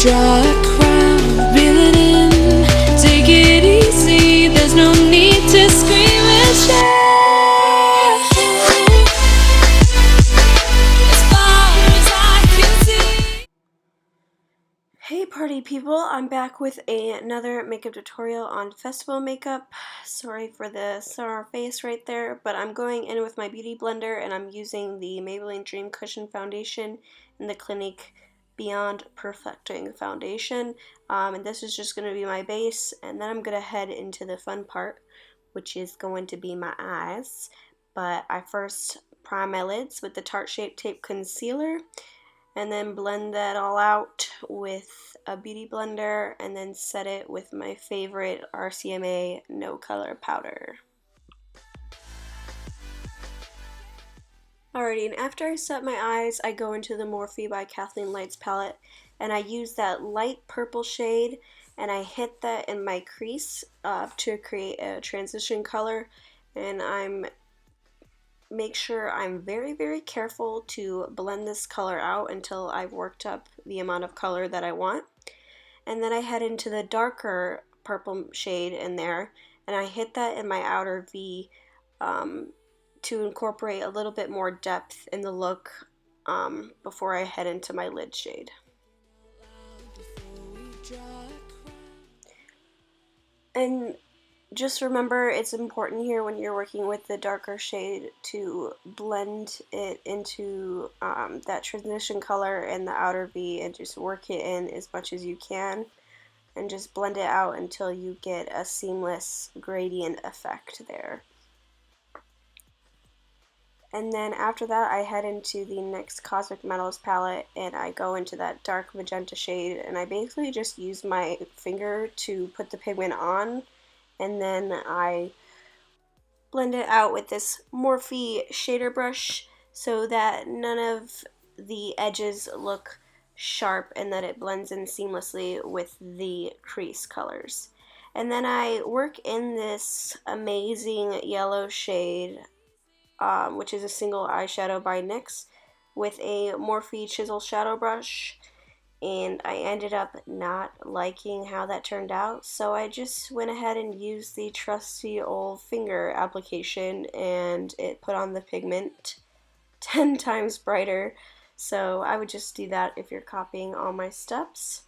draw a crowd, reel it in, take it easy, there's no need to scream and shout. As far as I can see. Hey party people, I'm back with another makeup tutorial on festival makeup. Sorry for the sour face right there, but I'm going in with my beauty blender and I'm using the Maybelline Dream Cushion Foundation in the Clinique Beyond Perfecting Foundation. And this is just going to be my base, and then I'm going to head into the fun part, which is going to be my eyes. But I first prime my lids with the Tarte Shape Tape Concealer, and then blend that all out with a beauty blender, and then set it with my favorite RCMA No Color Powder. Alrighty, and after I set my eyes, I go into the Morphe by KathleenLights palette, and I use that light purple shade, and I hit that in my crease to create a transition color, and make sure I'm very, very careful to blend this color out until I've worked up the amount of color that I want. And then I head into the darker purple shade in there, and I hit that in my outer V to incorporate a little bit more depth in the look before I head into my lid shade. And just remember, it's important here when you're working with the darker shade to blend it into that transition color in the outer V, and just work it in as much as you can, and just blend it out until you get a seamless gradient effect there. And then after that, I head into the NYX Cosmic Metals palette, and I go into that dark magenta shade, and I basically just use my finger to put the pigment on, and then I blend it out with this Morphe shader brush so that none of the edges look sharp and that it blends in seamlessly with the crease colors. And then I work in this amazing yellow shade, which is a single eyeshadow by NYX, with a Morphe chisel shadow brush, and I ended up not liking how that turned out, so I just went ahead and used the trusty old finger application, and it put on the pigment 10 times brighter. So I would just do that if you're copying all my steps.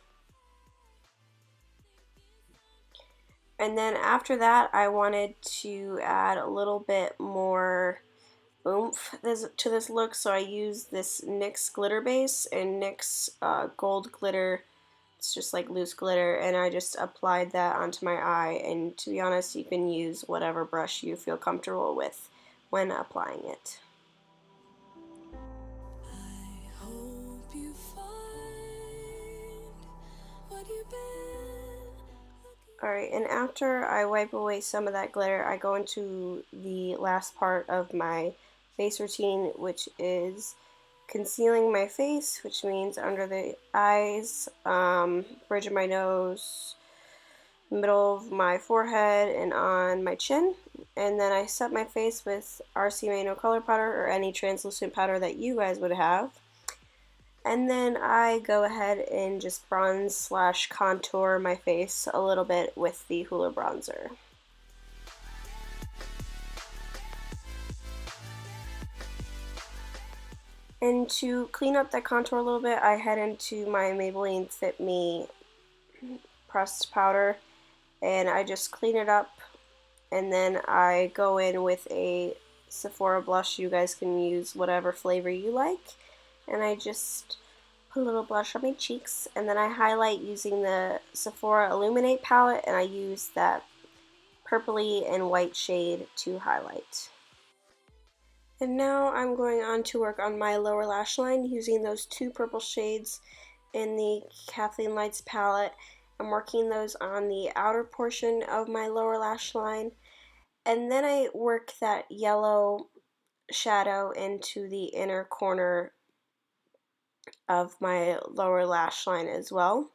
And then after that, I wanted to add a little bit more oomph to this look, so I use this NYX glitter base and NYX gold glitter. It's just like loose glitter, and I just applied that onto my eye, and to be honest, you can use whatever brush you feel comfortable with when applying it. I hope you find what you've been. Alright, and after I wipe away some of that glitter, I go into the last part of my face routine, which is concealing my face, which means under the eyes, bridge of my nose, middle of my forehead, and on my chin. And then I set my face with RCMA No Color Powder, or any translucent powder that you guys would have. And then I go ahead and just bronze / contour my face a little bit with the Hoola bronzer. And to clean up that contour a little bit, I head into my Maybelline Fit Me pressed powder, and I just clean it up, and then I go in with a Sephora blush. You guys can use whatever flavor you like, and I just put a little blush on my cheeks, and then I highlight using the Sephora Illuminate palette, and I use that purpley and white shade to highlight. And now I'm going on to work on my lower lash line using those two purple shades in the KathleenLights palette. I'm working those on the outer portion of my lower lash line, and then I work that yellow shadow into the inner corner of my lower lash line as well.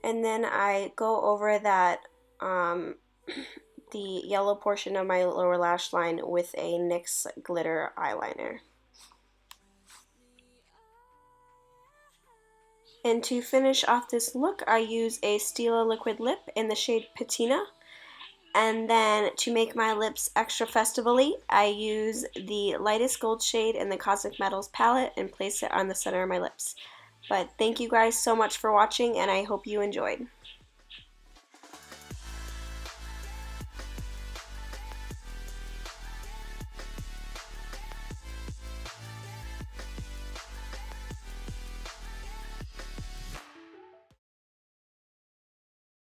And then I go over that the yellow portion of my lower lash line with a NYX glitter eyeliner. And to finish off this look, I use a Stila liquid lip in the shade Patina. And then to make my lips extra festivally, I use the lightest gold shade in the Cosmic Metals palette and place it on the center of my lips. But thank you guys so much for watching, and I hope you enjoyed.